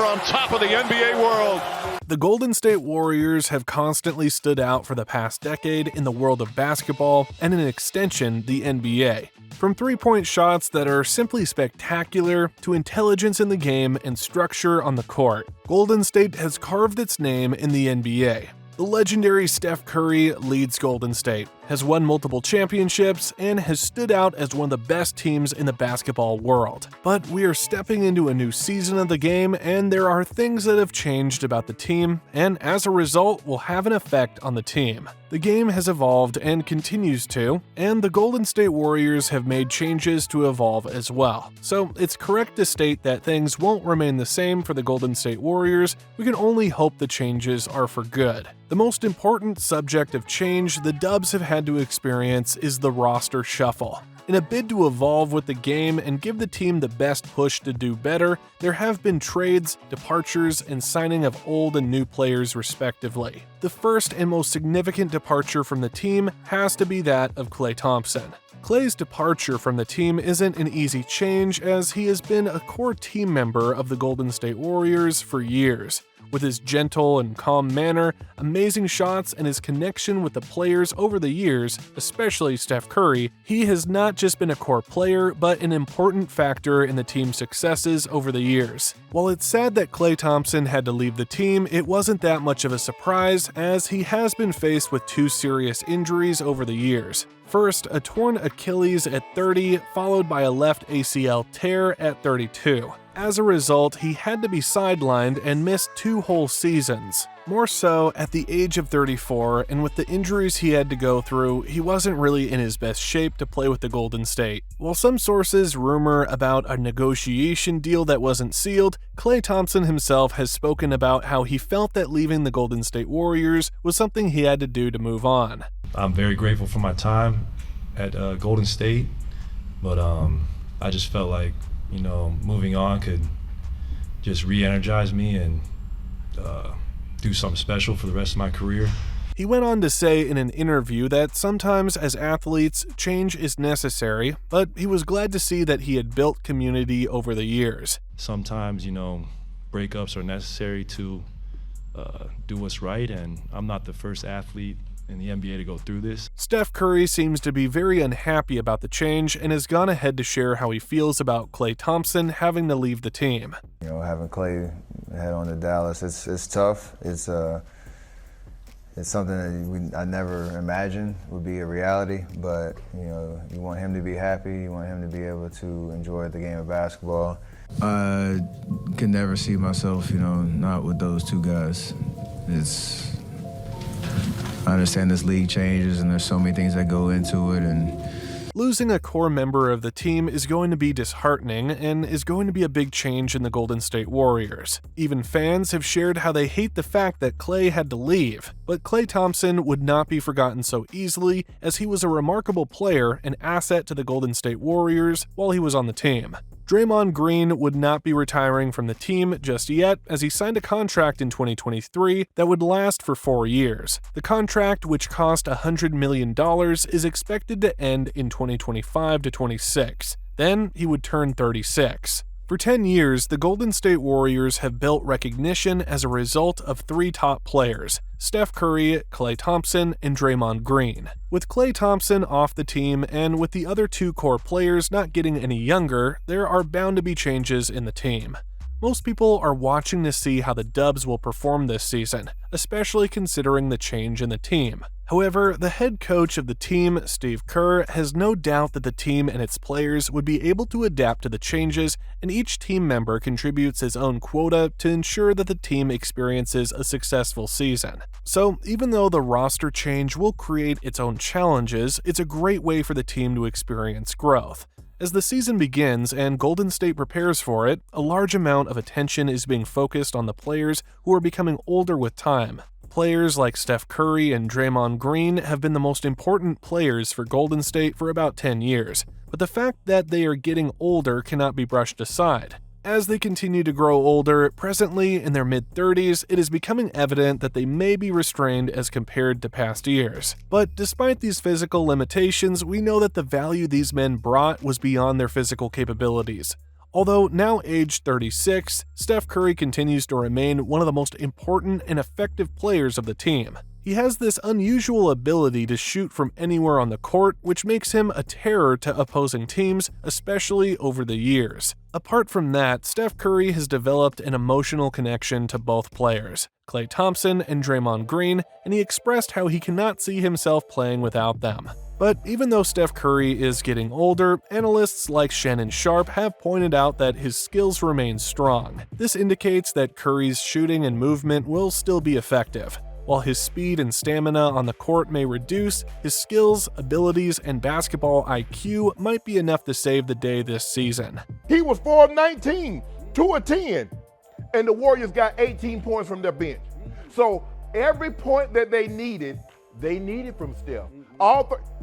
On top of the NBA world. The Golden State Warriors have constantly stood out for the past decade in the world of basketball and, in extension, the NBA. From three-point shots that are simply spectacular to intelligence in the game and structure on the court, Golden State has carved its name in the NBA. The legendary Steph Curry leads Golden State, has won multiple championships, and has stood out as one of the best teams in the basketball world. But we are stepping into a new season of the game, and there are things that have changed about the team, and as a result will have an effect on the team. The game has evolved and continues to, and the Golden State Warriors have made changes to evolve as well. So it's correct to state that things won't remain the same for the Golden State Warriors. We can only hope the changes are for good. The most important subject of change the Dubs have had to experience is the roster shuffle. In a bid to evolve with the game and give the team the best push to do better, there have been trades, departures, and signing of old and new players respectively. The first and most significant departure from the team has to be that of Klay Thompson. Klay's departure from the team isn't an easy change, as he has been a core team member of the Golden State Warriors for years. With his gentle and calm manner, amazing shots, and his connection with the players over the years, especially Steph Curry, he has not just been a core player, but an important factor in the team's successes over the years. While it's sad that Klay Thompson had to leave the team, it wasn't that much of a surprise, as he has been faced with two serious injuries over the years. First, a torn Achilles at 30, followed by a left ACL tear at 32. As a result, he had to be sidelined and missed 2 whole seasons. More so, at the age of 34, and with the injuries he had to go through, he wasn't really in his best shape to play with the Golden State. While some sources rumor about a negotiation deal that wasn't sealed, Klay Thompson himself has spoken about how he felt that leaving the Golden State Warriors was something he had to do to move on. I'm very grateful for my time at Golden State, but I just felt like, moving on could just re-energize me and do something special for the rest of my career. He went on to say in an interview that sometimes as athletes, change is necessary, but he was glad to see that he had built community over the years. Sometimes, breakups are necessary to do what's right, and I'm not the first athlete in the NBA to go through this. Steph Curry seems to be very unhappy about the change and has gone ahead to share how he feels about Klay Thompson having to leave the team. Having Klay head on to Dallas, it's tough. It's something that I never imagined would be a reality, but you want him to be happy, you want him to be able to enjoy the game of basketball. I can never see myself, not with those two guys. I understand this league changes and there's so many things that go into it, and losing a core member of the team is going to be disheartening and is going to be a big change in the Golden State Warriors. Even fans have shared how they hate the fact that Klay had to leave, but Klay Thompson would not be forgotten so easily, as he was a remarkable player and asset to the Golden State Warriors while he was on the team. Draymond Green would not be retiring from the team just yet, as he signed a contract in 2023 that would last for 4 years. The contract, which cost $100 million, is expected to end in 2025 to 26. Then he would turn 36. For 10 years, the Golden State Warriors have built recognition as a result of 3 top players: Steph Curry, Klay Thompson, and Draymond Green. With Klay Thompson off the team and with the other 2 core players not getting any younger, there are bound to be changes in the team. Most people are watching to see how the Dubs will perform this season, especially considering the change in the team. However, the head coach of the team, Steve Kerr, has no doubt that the team and its players would be able to adapt to the changes, and each team member contributes his own quota to ensure that the team experiences a successful season. So, even though the roster change will create its own challenges, it's a great way for the team to experience growth. As the season begins and Golden State prepares for it, a large amount of attention is being focused on the players who are becoming older with time. Players like Steph Curry and Draymond Green have been the most important players for Golden State for about 10 years, but the fact that they are getting older cannot be brushed aside. As they continue to grow older, presently in their mid-30s, it is becoming evident that they may be restrained as compared to past years. But despite these physical limitations, we know that the value these men brought was beyond their physical capabilities. Although now aged 36, Steph Curry continues to remain one of the most important and effective players of the team. He has this unusual ability to shoot from anywhere on the court, which makes him a terror to opposing teams, especially over the years. Apart from that, Steph Curry has developed an emotional connection to both players, Klay Thompson and Draymond Green, and he expressed how he cannot see himself playing without them. But even though Steph Curry is getting older, analysts like Shannon Sharpe have pointed out that his skills remain strong. This indicates that Curry's shooting and movement will still be effective. While his speed and stamina on the court may reduce, his skills, abilities, and basketball IQ might be enough to save the day this season. He was 4 of 19, 2 of 10, and the Warriors got 18 points from their bench. So every point that they needed from Steph.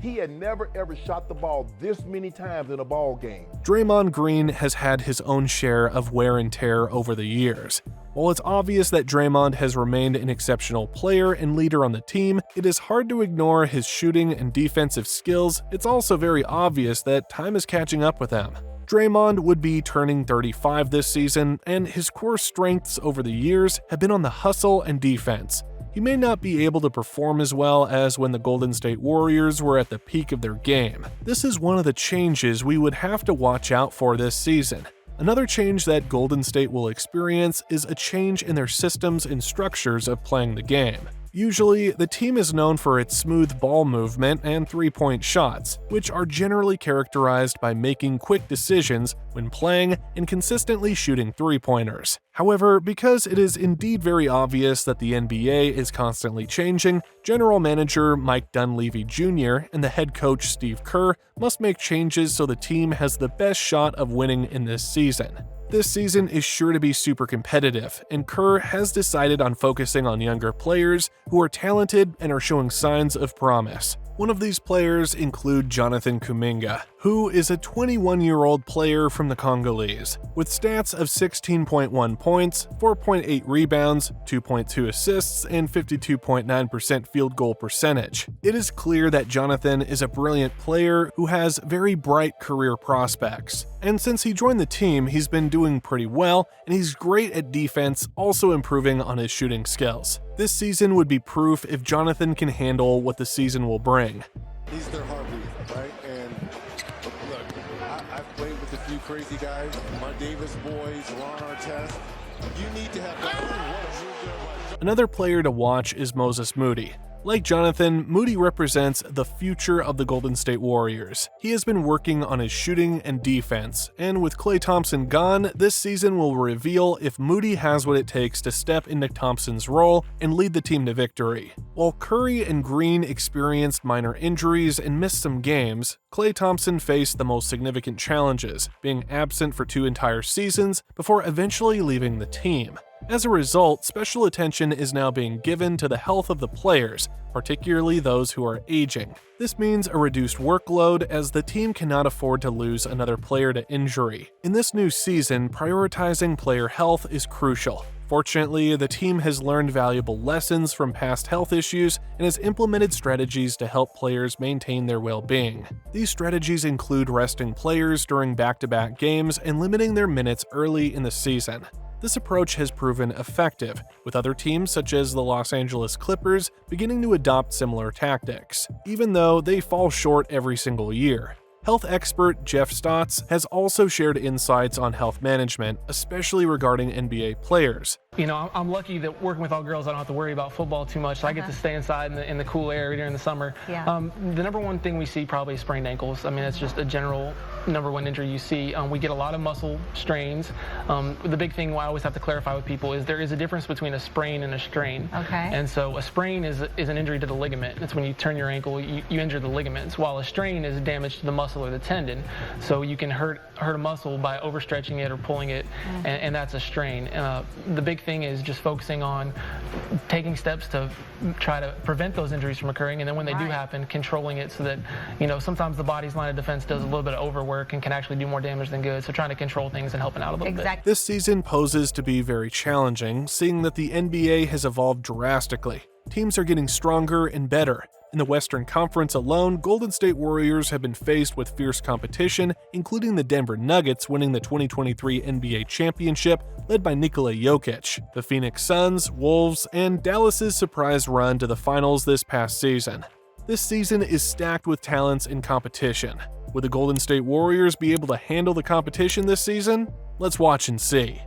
He had never ever shot the ball this many times in a ball game. Draymond Green has had his own share of wear and tear over the years. While it's obvious that Draymond has remained an exceptional player and leader on the team, it is hard to ignore his shooting and defensive skills. It's also very obvious that time is catching up with him. Draymond would be turning 35 this season, and his core strengths over the years have been on the hustle and defense. He may not be able to perform as well as when the Golden State Warriors were at the peak of their game. This is one of the changes we would have to watch out for this season. Another change that Golden State will experience is a change in their systems and structures of playing the game. Usually, the team is known for its smooth ball movement and three-point shots, which are generally characterized by making quick decisions when playing and consistently shooting three-pointers. However, because it is indeed very obvious that the NBA is constantly changing, General Manager Mike Dunleavy Jr. and the head coach Steve Kerr must make changes so the team has the best shot of winning in this season. This season is sure to be super competitive, and Kerr has decided on focusing on younger players who are talented and are showing signs of promise. One of these players include Jonathan Kuminga, who is a 21-year-old player from the Congolese, with stats of 16.1 points, 4.8 rebounds, 2.2 assists, and 52.9% field goal percentage. It is clear that Jonathan is a brilliant player who has very bright career prospects. And since he joined the team, he's been doing pretty well, and he's great at defense, also improving on his shooting skills. This season would be proof if Jonathan can handle what the season will bring. He's their heartbeat, right? And look, I've played with a few crazy guys, my Davis boys, Ron Artest. You need to have that. Another player to watch is Moses Moody. Like Jonathan, Moody represents the future of the Golden State Warriors. He has been working on his shooting and defense, and with Klay Thompson gone, this season will reveal if Moody has what it takes to step into Thompson's role and lead the team to victory. While Curry and Green experienced minor injuries and missed some games, Klay Thompson faced the most significant challenges, being absent for 2 entire seasons before eventually leaving the team. As a result, special attention is now being given to the health of the players, particularly those who are aging. This means a reduced workload as the team cannot afford to lose another player to injury. In this new season, prioritizing player health is crucial. Fortunately, the team has learned valuable lessons from past health issues and has implemented strategies to help players maintain their well-being. These strategies include resting players during back-to-back games and limiting their minutes early in the season. This approach has proven effective, with other teams such as the Los Angeles Clippers beginning to adopt similar tactics, even though they fall short every single year. Health expert Jeff Stotts has also shared insights on health management, especially regarding NBA players. You know, I'm lucky that working with all girls, I don't have to worry about football too much. So I get to stay inside in the cool air during the summer. Yeah. The number one thing we see probably is sprained ankles. I mean, that's just a general number one injury you see. We get a lot of muscle strains. The big thing I always have to clarify with people is there is a difference between a sprain and a strain. Okay. And so a sprain is an injury to the ligament. It's when you turn your ankle, you injure the ligaments, while a strain is damage to the muscle or the tendon. So you can hurt a muscle by overstretching it or pulling it, and that's a strain. The big thing is just focusing on taking steps to try to prevent those injuries from occurring, and then when they do happen, controlling it so that, you know, sometimes the body's line of defense does a little bit of overwork and can actually do more damage than good. So trying to control things and helping out a little bit. This season poses to be very challenging, seeing that the NBA has evolved drastically. Teams are getting stronger and better, In the Western Conference alone, Golden State Warriors have been faced with fierce competition, including the Denver Nuggets winning the 2023 NBA championship, led by Nikola Jokic, the Phoenix Suns, Wolves, and Dallas's surprise run to the finals this past season. This season is stacked with talents and competition. Will the Golden State Warriors be able to handle the competition this season? Let's watch and see.